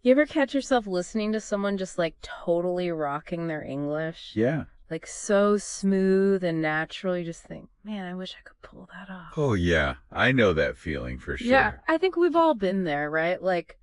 You ever catch yourself listening to someone just like totally rocking their English? Yeah. Like so smooth and natural. You just think, man, I wish I could pull that off. Oh, yeah. I know that feeling for Yeah, sure. I think we've all been there, right? Like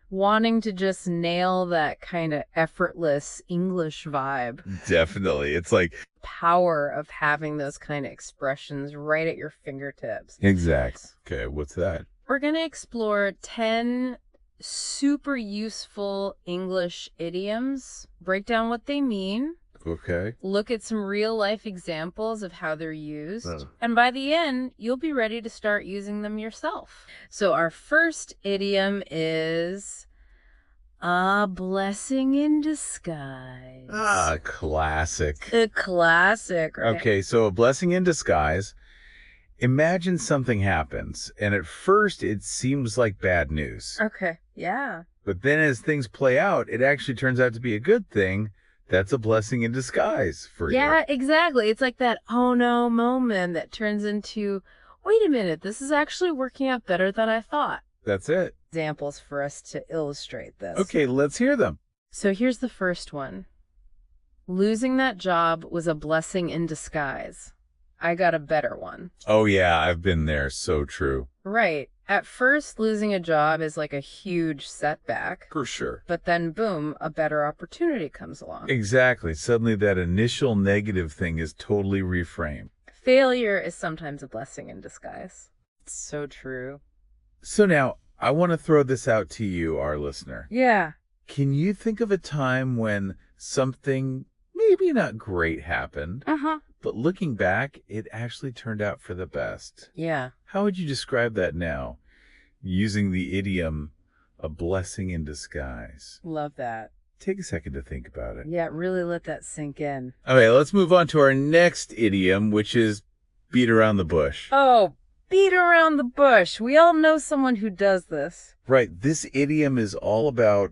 wanting to just nail that kind of effortless English vibe. Definitely. It's like, Power of having those kind of expressions right at your fingertips. exact. Okay, what's that? We're going to explore 10 super useful English idioms, break down what they mean, Okay. look at some real life examples of how they're used, Oh. and by the end, you'll be ready to start using them yourself. So our first idiom is a blessing in disguise. Ah, classic. A classic, right? Okay, so a blessing in disguise. Imagine something happens, and at first it seems like bad news. Okay, yeah. But then as things play out, it actually turns out to be a good thing. That's a blessing in disguise for you. Yeah, exactly. It's like that oh no moment that turns into, wait a minute, this is actually working out better than I thought. That's it. Examples for us to illustrate this. Okay, let's hear them. So here's the first one. Losing that job was a blessing in disguise. I got a better one. Oh, yeah, I've been there. So true. Right. At first, losing a job is like a huge setback. For sure. But then, boom, a better opportunity comes along. Exactly. Suddenly that initial negative thing is totally reframed. Failure is sometimes a blessing in disguise. It's so true. So now, I want to throw this out to you, our listener. Yeah. Can you think of a time when something maybe not great happened, but looking back, it actually turned out for the best? Yeah. How would you describe that now, using the idiom, a blessing in disguise? Love that. Take a second to think about it. Yeah, really let that sink in. Okay, let's move on to our next idiom, which is beat around the bush. Oh, beat around the bush. We all know someone who does this. Right, this idiom is all about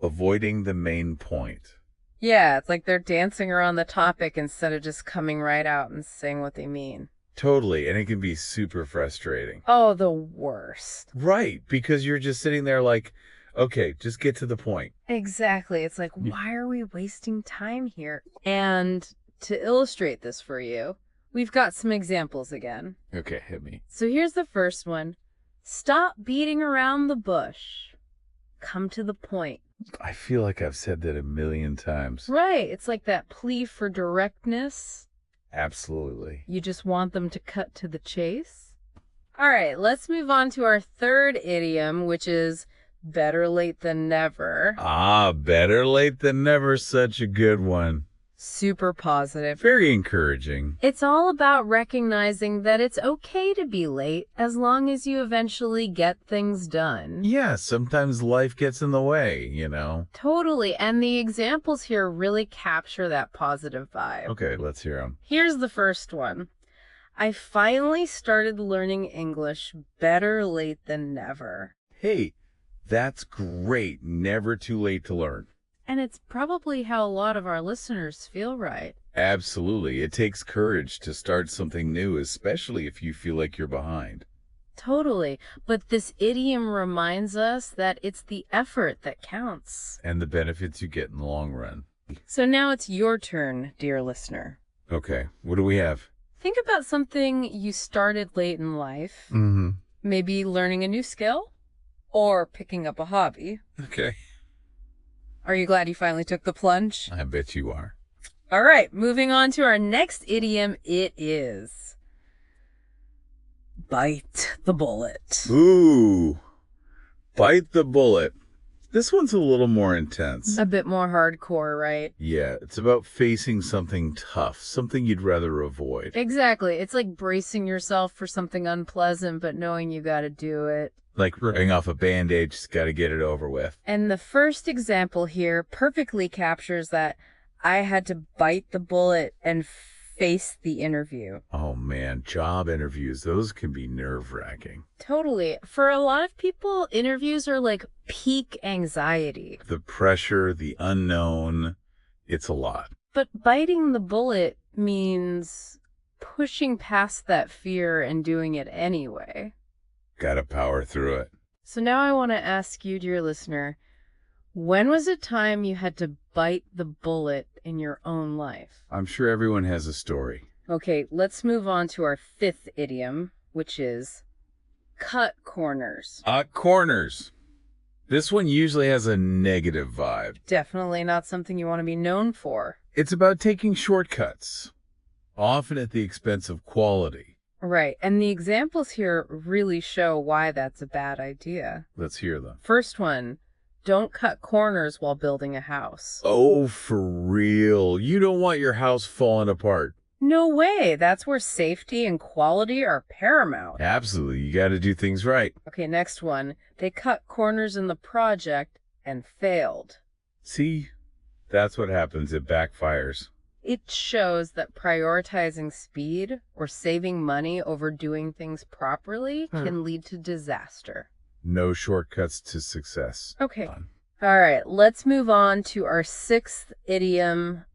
avoiding the main point. Yeah, it's like they're dancing around the topic instead of just coming right out and saying what they mean. Totally, and it can be super frustrating. Oh, the worst. Right, because you're just sitting there like, okay, just get to the point. Exactly. It's like, why are we wasting time here? And to illustrate this for you, we've got some examples again. Okay, hit me. So here's the first one. Stop beating around the bush. Come to the point. I feel like I've said that a million times. Right. It's like that plea for directness. Absolutely. You just want them to cut to the chase. All right, let's move on to our third idiom, which is better late than never. Ah, better late than never. Such a good one. Super positive. Very encouraging. It's all about recognizing that it's okay to be late as long as you eventually get things done. Yeah, sometimes life gets in the way, you know. Totally. And the examples here really capture that positive vibe. Okay, let's hear them. Here's the first one. I finally started learning English better late than never. Hey, that's great. Never too late to learn. And it's probably how a lot of our listeners feel, right? Absolutely. It takes courage to start something new, especially if you feel like you're behind. Totally. But this idiom reminds us that it's the effort that counts. And the benefits you get in the long run. So now it's your turn, dear listener. Okay, what do we have? Think about something you started late in life. Mm-hmm. Maybe learning a new skill or picking up a hobby. Okay. Are you glad you finally took the plunge? I bet you are. All right, moving on to our next idiom. It is bite the bullet. Ooh, bite the bullet. This one's a little more intense. A bit more hardcore, right? Yeah, it's about facing something tough, something you'd rather avoid. Exactly. It's like bracing yourself for something unpleasant, but knowing you got to do it. Like ripping off a Band-Aid, just got to get it over with. And the first example here perfectly captures that. I had to bite the bullet and face the interview. Oh man, job interviews, those can be nerve-wracking. Totally. For a lot of people, interviews are like peak anxiety. The pressure, the unknown, it's a lot. But biting the bullet means pushing past that fear and doing it anyway. Gotta power through it. So now I want to ask you, dear listener, When was a time you had to bite the bullet in your own life? I'm sure everyone has a story. Okay, let's move on to our fifth idiom, which is cut corners. Corners. This one usually has a negative vibe. Definitely not something you want to be known for. It's about taking shortcuts, often at the expense of quality. Right, and the examples here really show why that's a bad idea. Let's hear them. First one, don't cut corners while building a house. Oh, for real. You don't want your house falling apart. No way, that's where safety and quality are paramount. Absolutely. You got to do things right. Okay, next one, they cut corners in the project and failed. See, that's what happens. It backfires. It shows that prioritizing speed or saving money over doing things properly can lead to disaster. No shortcuts to success. Okay. All right, let's move on to our sixth idiom,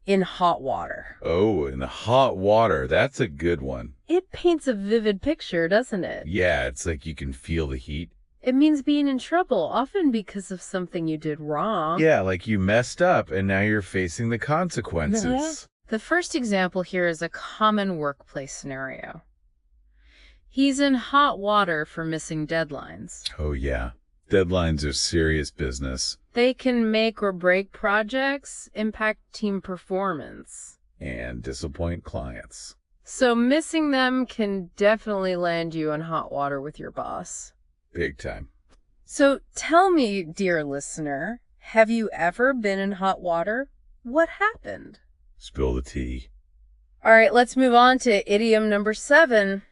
in hot water. Oh, in the hot water. That's a good one. It paints a vivid picture, doesn't it? Yeah, it's like you can feel the heat. It means being in trouble, often because of something you did wrong. Yeah, like you messed up and now you're facing the consequences. The first example here is a common workplace scenario. He's in hot water for missing deadlines. Oh, yeah. Deadlines are serious business. They can make or break projects, impact team performance, and disappoint clients. So missing them can definitely land you in hot water with your boss. Big time. So tell me, dear listener, have you ever been in hot water? What happened? Spill the tea. All right, let's move on to idiom number 7.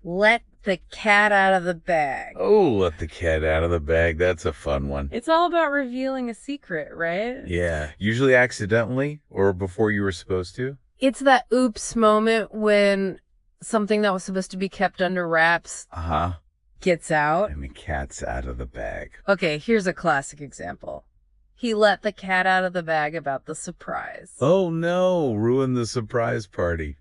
Let the cat out of the bag. Oh, let the cat out of the bag. That's a fun one. It's all about revealing a secret, right? Yeah, usually accidentally or before you were supposed to. It's that oops moment when something that was supposed to be kept under wraps gets out. And the cat's out of the bag. Okay, here's a classic example. He let the cat out of the bag about the surprise. Oh no, ruin the surprise party.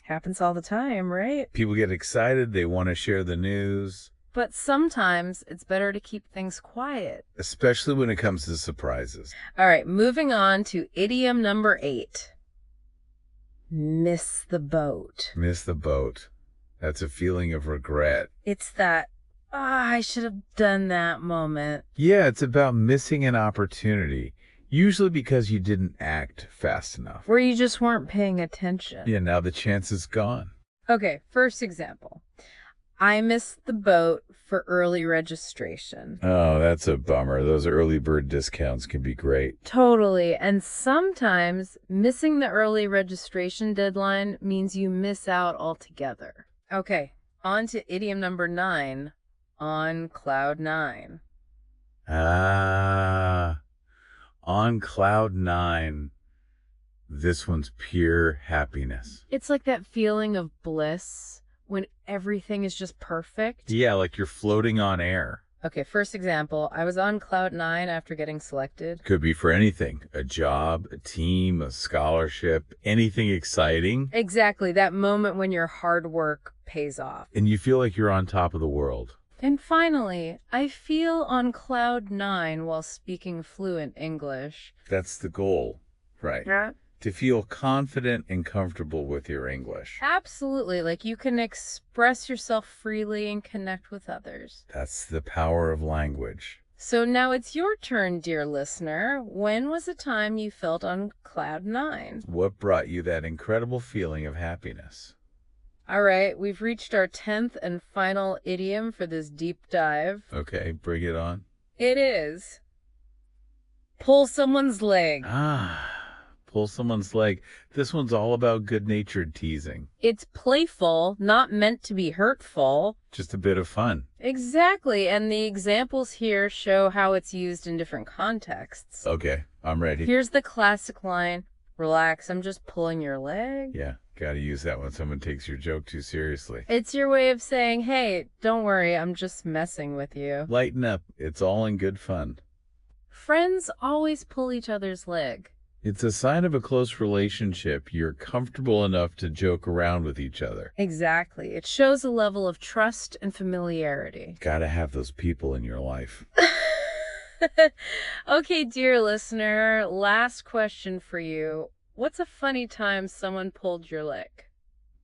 Happens all the time, right? People get excited, they want to share the news. But sometimes it's better to keep things quiet. Especially when it comes to surprises. All right, moving on to idiom number 8. Miss the boat. Miss the boat. That's a feeling of regret. It's that, I should have done that moment. Yeah, it's about missing an opportunity. Usually because you didn't act fast enough. Or you just weren't paying attention. Yeah, now the chance is gone. Okay, first example. I missed the boat for early registration. Oh, that's a bummer. Those early bird discounts can be great. Totally. And sometimes missing the early registration deadline means you miss out altogether. Okay, on to idiom number 9, on cloud 9. On cloud 9. This one's pure happiness. It's like that feeling of bliss when everything is just perfect. Yeah, like you're floating on air. Okay, first example. I was on cloud 9 after getting selected. Could be for anything. A job, a team, a scholarship, anything exciting. Exactly, that moment when your hard work pays off. And you feel like you're on top of the world. And finally, I feel on cloud 9 while speaking fluent English. That's the goal, right? Yeah. To feel confident and comfortable with your English. Absolutely. Like you can express yourself freely and connect with others. That's the power of language. So now it's your turn, dear listener. When was a time you felt on cloud 9? What brought you that incredible feeling of happiness? All right, we've reached our 10th and final idiom for this deep dive. Okay, bring it on. It is pull someone's leg. Pull someone's leg. This one's all about good-natured teasing. It's playful, not meant to be hurtful. Just a bit of fun. Exactly, and the examples here show how it's used in different contexts. Okay, I'm ready. Here's the classic line, relax, I'm just pulling your leg. Yeah, gotta use that when someone takes your joke too seriously. It's your way of saying, hey, don't worry, I'm just messing with you. Lighten up. It's all in good fun. Friends always pull each other's leg. It's a sign of a close relationship. You're comfortable enough to joke around with each other. Exactly. It shows a level of trust and familiarity. Gotta have those people in your life. Okay, dear listener, last question for you. What's a funny time someone pulled your leg?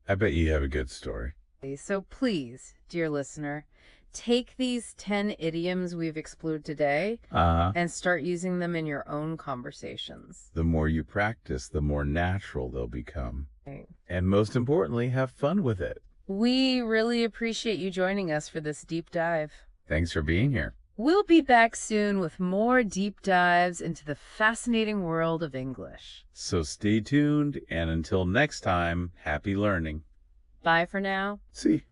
I bet you have a good story. So please, dear listener, take these 10 idioms we've explored today and start using them in your own conversations. The more you practice, the more natural they'll become. Right. And most importantly, have fun with it. We really appreciate you joining us for this deep dive. Thanks for being here. We'll be back soon with more deep dives into the fascinating world of English. So stay tuned, and until next time, happy learning. Bye for now. See.